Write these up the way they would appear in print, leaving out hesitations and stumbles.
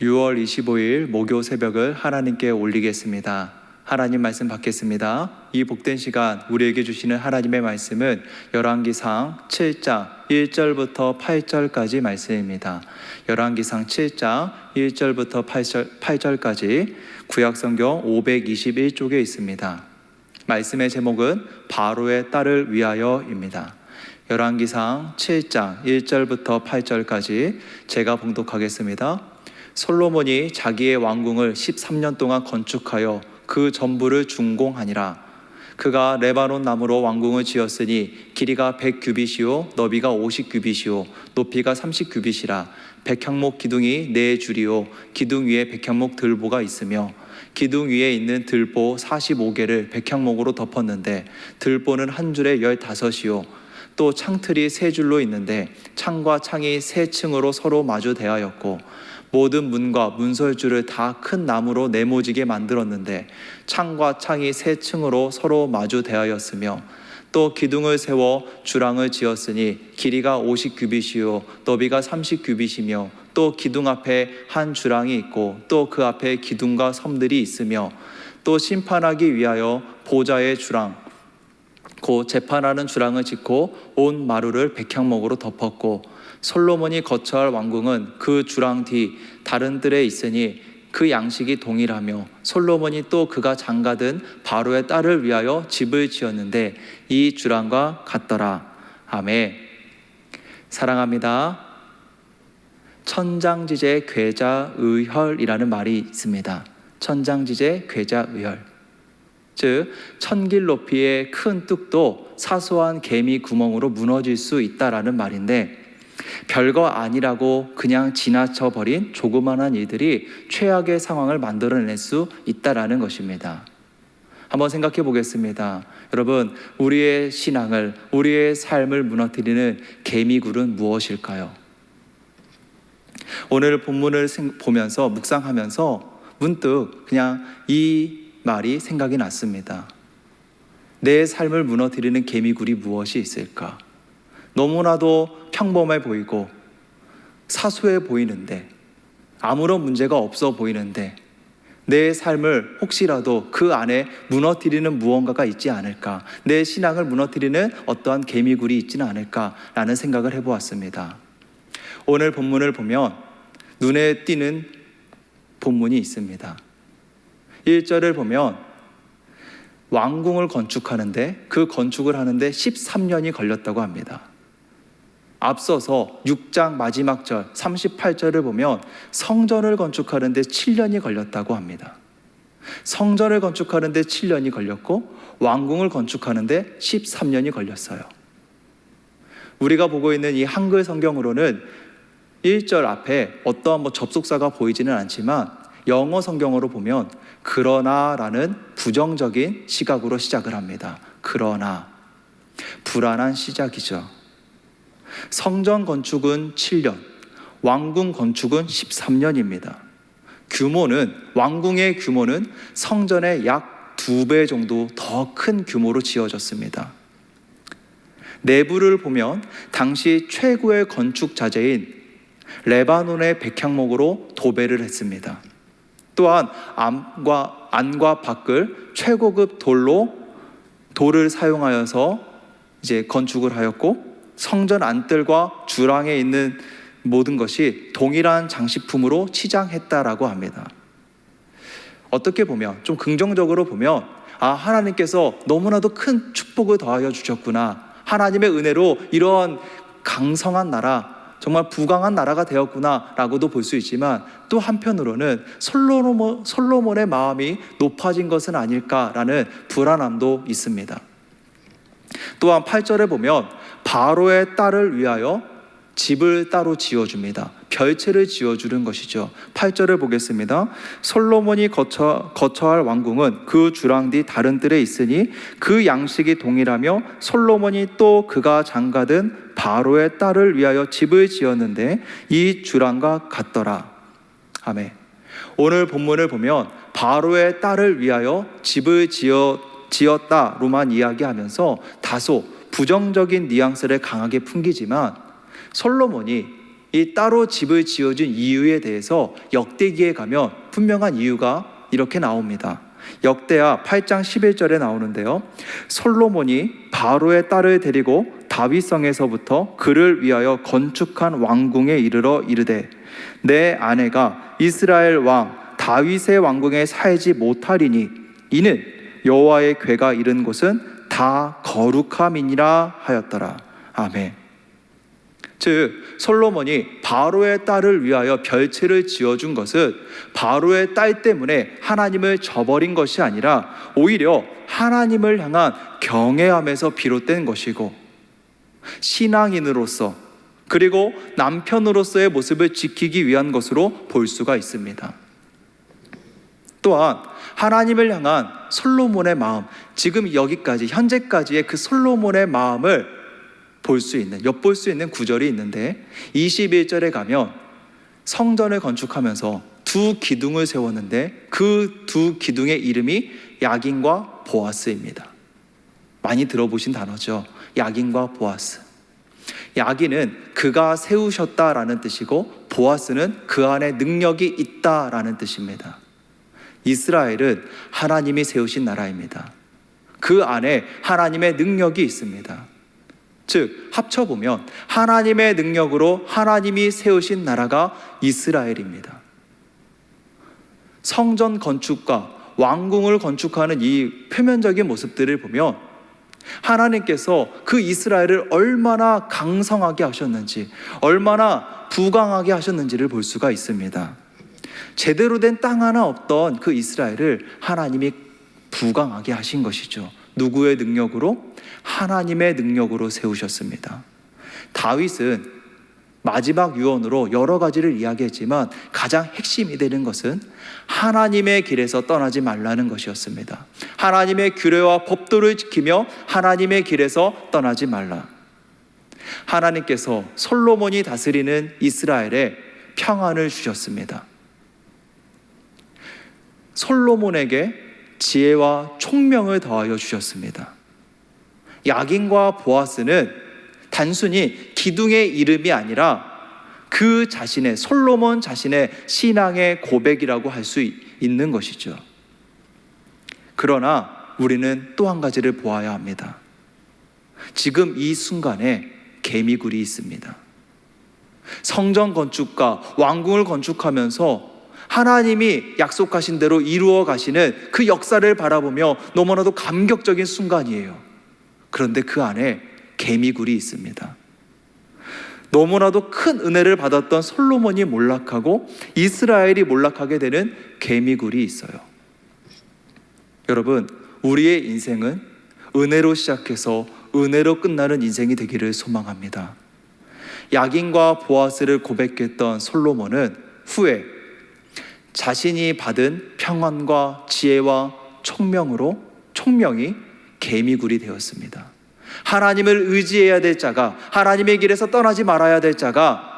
6월 25일 목요 새벽을 하나님께 올리겠습니다. 하나님 말씀 받겠습니다. 이 복된 시간 우리에게 주시는 하나님의 말씀은 열왕기상 7장 1절부터 8절까지 말씀입니다. 열왕기상 7장 1절부터 8절까지 구약성경 521쪽에 있습니다. 말씀의 제목은 바로의 딸을 위하여입니다. 열왕기상 7장 1절부터 8절까지 제가 봉독하겠습니다. 솔로몬이 자기의 왕궁을 13년 동안 건축하여 그 전부를 준공하니라. 그가 레바논 나무로 왕궁을 지었으니 길이가 100규빗이요 너비가 50규빗이요 높이가 30규빗이라. 백향목 기둥이 4줄이요 기둥 위에 백향목 들보가 있으며 기둥 위에 있는 들보 45개를 백향목으로 덮었는데 들보는 한 줄에 15이요 또 창틀이 3줄로 있는데 창과 창이 3층으로 서로 마주 대하였고 모든 문과 문설주를 다 큰 나무로 네모지게 만들었는데 창과 창이 3층으로 서로 마주 대하였으며 또 기둥을 세워 주랑을 지었으니 길이가 50규빗이요 너비가 30규빗이며 또 기둥 앞에 한 주랑이 있고 또 그 앞에 기둥과 섬들이 있으며 또 심판하기 위하여 보좌의 주랑 곧 재판하는 주랑을 짓고 온 마루를 백향목으로 덮었고 솔로몬이 거처할 왕궁은 그 주랑 뒤 다른 뜰에 있으니 그 양식이 동일하며 솔로몬이 또 그가 장가든 바로의 딸을 위하여 집을 지었는데 이 주랑과 같더라. 아멘. 사랑합니다. 천장지제 괴자의혈이라는 말이 있습니다. 천장지제 괴자의혈, 즉 천길 높이의 큰 뚝도 사소한 개미 구멍으로 무너질 수 있다라는 말인데, 별거 아니라고 그냥 지나쳐버린 조그만한 일들이 최악의 상황을 만들어낼 수 있다라는 것입니다. 한번 생각해 보겠습니다. 여러분, 우리의 신앙을, 우리의 삶을 무너뜨리는 개미굴은 무엇일까요? 오늘 본문을 보면서 묵상하면서 문득 그냥 이 말이 생각이 났습니다. 내 삶을 무너뜨리는 개미굴이 무엇이 있을까? 너무나도 평범해 보이고 사소해 보이는데, 아무런 문제가 없어 보이는데 내 삶을 혹시라도 그 안에 무너뜨리는 무언가가 있지 않을까, 내 신앙을 무너뜨리는 어떠한 개미굴이 있지는 않을까라는 생각을 해보았습니다. 오늘 본문을 보면 눈에 띄는 본문이 있습니다. 1절을 보면 왕궁을 건축하는데, 그 건축을 하는데 13년이 걸렸다고 합니다. 앞서서 6장 마지막 절 38절을 보면 성전을 건축하는데 7년이 걸렸다고 합니다. 성전을 건축하는데 7년이 걸렸고 왕궁을 건축하는데 13년이 걸렸어요. 우리가 보고 있는 이 한글 성경으로는 1절 앞에 어떠한 접속사가 보이지는 않지만 영어 성경으로 보면 그러나라는 부정적인 시각으로 시작을 합니다. 그러나, 불안한 시작이죠. 성전 건축은 7년, 왕궁 건축은 13년입니다. 규모는, 왕궁의 규모는 성전의 약 2배 정도 더 큰 규모로 지어졌습니다. 내부를 보면 당시 최고의 건축 자재인 레바논의 백향목으로 도배를 했습니다. 또한 안과 밖을 최고급 돌을 사용하여서 이제 건축을 하였고, 성전 안뜰과 주랑에 있는 모든 것이 동일한 장식품으로 치장했다라고 합니다. 어떻게 보면, 좀 긍정적으로 보면, 하나님께서 너무나도 큰 축복을 더하여 주셨구나, 하나님의 은혜로 이런 강성한 나라, 정말 부강한 나라가 되었구나 라고도 볼 수 있지만, 또 한편으로는 솔로몬의 마음이 높아진 것은 아닐까라는 불안함도 있습니다. 또한 8절에 보면 바로의 딸을 위하여 집을 따로 지어줍니다. 별채를 지어주는 것이죠. 8절을 보겠습니다. 솔로몬이 거처할 왕궁은 그 주랑 뒤 다른 뜰에 있으니 그 양식이 동일하며 솔로몬이 또 그가 장가든 바로의 딸을 위하여 집을 지었는데 이 주랑과 같더라. 아멘. 오늘 본문을 보면 바로의 딸을 위하여 집을 지었다로만 이야기하면서 다소 부정적인 뉘앙스를 강하게 풍기지만, 솔로몬이 이 따로 집을 지어준 이유에 대해서 역대기에 가면 분명한 이유가 이렇게 나옵니다. 역대하 8장 11절에 나오는데요. 솔로몬이 바로의 딸을 데리고 다윗성에서부터 그를 위하여 건축한 왕궁에 이르러 이르되 내 아내가 이스라엘 왕 다윗의 왕궁에 살지 못하리니 이는 여호와의 궤가 이른 곳은 다 거룩함이니라 하였더라. 아멘. 즉 솔로몬이 바로의 딸을 위하여 별채를 지어준 것은 바로의 딸 때문에 하나님을 저버린 것이 아니라 오히려 하나님을 향한 경외함에서 비롯된 것이고, 신앙인으로서 그리고 남편으로서의 모습을 지키기 위한 것으로 볼 수가 있습니다. 또한 하나님을 향한 솔로몬의 마음, 지금 여기까지 현재까지의 그 솔로몬의 마음을 엿볼 수 있는 구절이 있는데 21절에 가면 성전을 건축하면서 두 기둥을 세웠는데 그 두 기둥의 이름이 야긴과 보아스입니다. 많이 들어보신 단어죠. 야긴과 보아스. 야긴은 그가 세우셨다라는 뜻이고 보아스는 그 안에 능력이 있다라는 뜻입니다. 이스라엘은 하나님이 세우신 나라입니다. 그 안에 하나님의 능력이 있습니다. 즉 합쳐보면 하나님의 능력으로 하나님이 세우신 나라가 이스라엘입니다. 성전 건축과 왕궁을 건축하는 이 표면적인 모습들을 보면 하나님께서 그 이스라엘을 얼마나 강성하게 하셨는지, 얼마나 부강하게 하셨는지를 볼 수가 있습니다. 제대로 된 땅 하나 없던 그 이스라엘을 하나님이 부강하게 하신 것이죠. 누구의 능력으로? 하나님의 능력으로 세우셨습니다. 다윗은 마지막 유언으로 여러 가지를 이야기했지만 가장 핵심이 되는 것은 하나님의 길에서 떠나지 말라는 것이었습니다. 하나님의 규례와 법도를 지키며 하나님의 길에서 떠나지 말라. 하나님께서 솔로몬이 다스리는 이스라엘에 평안을 주셨습니다. 솔로몬에게 지혜와 총명을 더하여 주셨습니다. 야긴과 보아스는 단순히 기둥의 이름이 아니라 그 자신의, 솔로몬 자신의 신앙의 고백이라고 할 수 있는 것이죠. 그러나 우리는 또 한 가지를 보아야 합니다. 지금 이 순간에 개미굴이 있습니다. 성전 건축과 왕궁을 건축하면서 하나님이 약속하신 대로 이루어 가시는 그 역사를 바라보며 너무나도 감격적인 순간이에요. 그런데 그 안에 개미굴이 있습니다. 너무나도 큰 은혜를 받았던 솔로몬이 몰락하고 이스라엘이 몰락하게 되는 개미굴이 있어요. 여러분, 우리의 인생은 은혜로 시작해서 은혜로 끝나는 인생이 되기를 소망합니다. 야긴과 보아스를 고백했던 솔로몬은 후에 자신이 받은 평안과 지혜와 총명이 개미굴이 되었습니다. 하나님을 의지해야 될 자가, 하나님의 길에서 떠나지 말아야 될 자가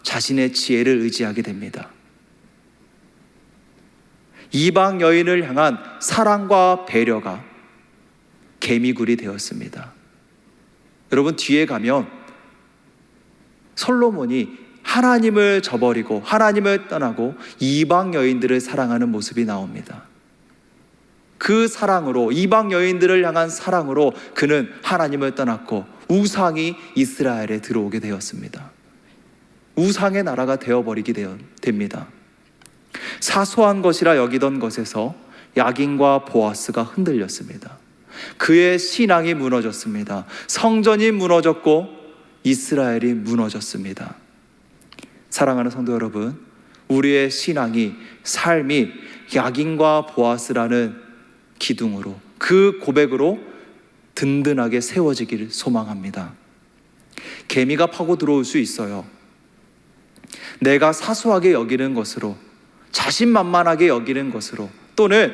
자신의 지혜를 의지하게 됩니다. 이방 여인을 향한 사랑과 배려가 개미굴이 되었습니다. 여러분, 뒤에 가면 솔로몬이 하나님을 저버리고 하나님을 떠나고 이방 여인들을 사랑하는 모습이 나옵니다. 그 사랑으로, 이방 여인들을 향한 사랑으로 그는 하나님을 떠났고 우상이 이스라엘에 들어오게 되었습니다. 우상의 나라가 되어버리게 됩니다. 사소한 것이라 여기던 것에서 야긴과 보아스가 흔들렸습니다. 그의 신앙이 무너졌습니다. 성전이 무너졌고 이스라엘이 무너졌습니다. 사랑하는 성도 여러분, 우리의 신앙이, 삶이 야긴과 보아스라는 기둥으로, 그 고백으로 든든하게 세워지기를 소망합니다. 개미가 파고 들어올 수 있어요. 내가 사소하게 여기는 것으로, 자신만만하게 여기는 것으로, 또는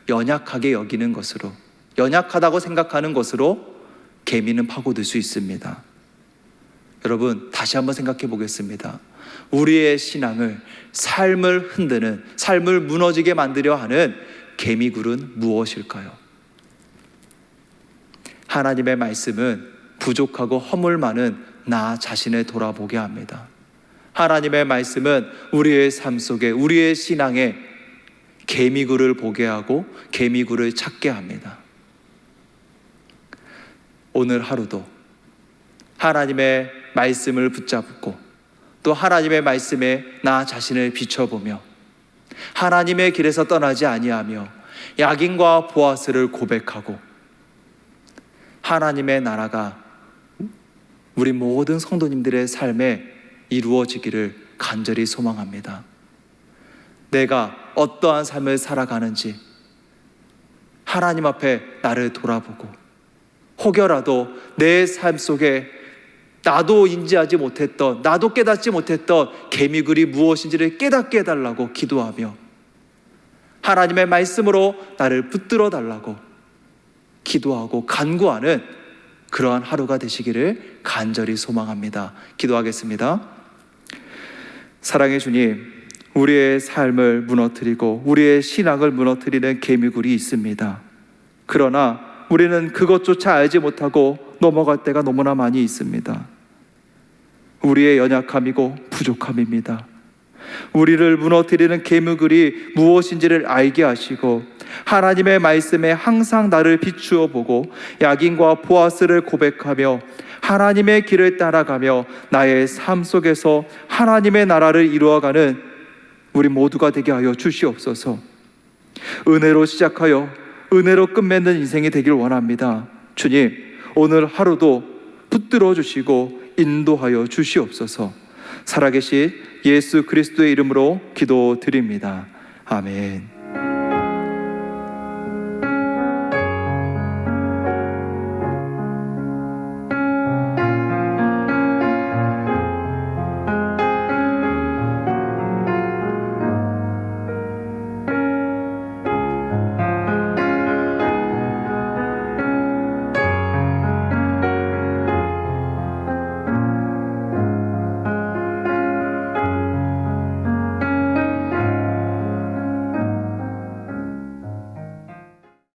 연약하게 여기는 것으로, 연약하다고 생각하는 것으로 개미는 파고들 수 있습니다. 여러분, 다시 한번 생각해 보겠습니다. 우리의 신앙을, 삶을 흔드는, 삶을 무너지게 만들려 하는 개미굴은 무엇일까요? 하나님의 말씀은 부족하고 허물 많은 나 자신을 돌아보게 합니다. 하나님의 말씀은 우리의 삶 속에, 우리의 신앙에 개미굴을 보게 하고 개미굴을 찾게 합니다. 오늘 하루도 하나님의 말씀을 붙잡고 또 하나님의 말씀에 나 자신을 비춰보며 하나님의 길에서 떠나지 아니하며 야긴과 보아스를 고백하고 하나님의 나라가 우리 모든 성도님들의 삶에 이루어지기를 간절히 소망합니다. 내가 어떠한 삶을 살아가는지 하나님 앞에 나를 돌아보고 혹여라도 내 삶 속에 나도 인지하지 못했던, 나도 깨닫지 못했던 개미굴이 무엇인지를 깨닫게 해달라고 기도하며 하나님의 말씀으로 나를 붙들어 달라고 기도하고 간구하는 그러한 하루가 되시기를 간절히 소망합니다. 기도하겠습니다. 사랑의 주님, 우리의 삶을 무너뜨리고 우리의 신앙을 무너뜨리는 개미굴이 있습니다. 그러나 우리는 그것조차 알지 못하고 넘어갈 때가 너무나 많이 있습니다. 우리의 연약함이고 부족함입니다. 우리를 무너뜨리는 개미굴이 무엇인지를 알게 하시고 하나님의 말씀에 항상 나를 비추어 보고 야긴과 보아스를 고백하며 하나님의 길을 따라가며 나의 삶 속에서 하나님의 나라를 이루어가는 우리 모두가 되게 하여 주시옵소서. 은혜로 시작하여 은혜로 끝맺는 인생이 되길 원합니다. 주님, 오늘 하루도 붙들어 주시고 인도하여 주시옵소서. 살아계신 예수 그리스도의 이름으로 기도드립니다. 아멘.